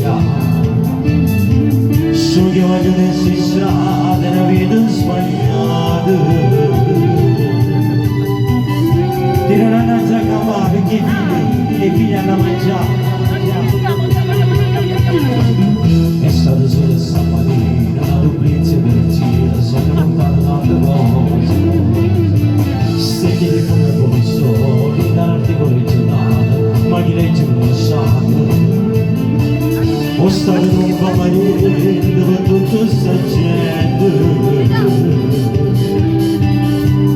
verità. So che voglio essere strada una vita sbagliata. Ti non hanno a cavare perché i figli hanno mangiato. È stato solo stamattina una duplizia per giro, sono lontano tante cose. Stai come posso, di darti giornata, ma chi legge non sa. Ho stato un po' marito per tutta sta gente.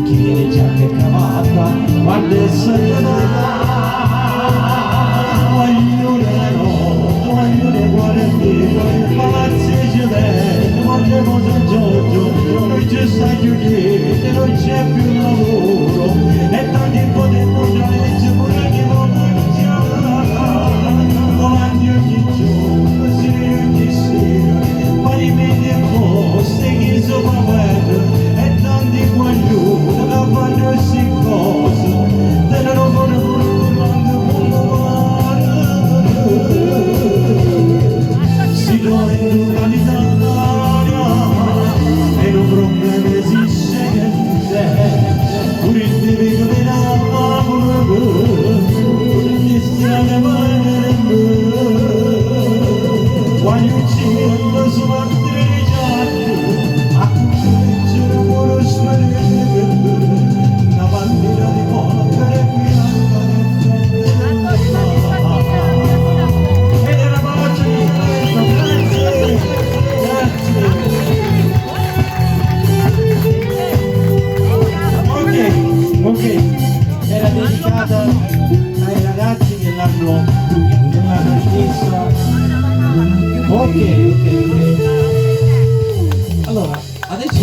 Chi viene già che cavata, guarda e salta. Non c'è sta chiudere, non c'è più lavoro e tanti potremmo già legge pure che non mangiare davanti ogni giorno, si vede ogni sera parimenti e poste che sopra guerra e tanti guaglioni che fanno queste cose te ne non fanno pure quando si trova in località. Ok, era dedicata ai ragazzi che l'hanno messa. Ok. Allora, adesso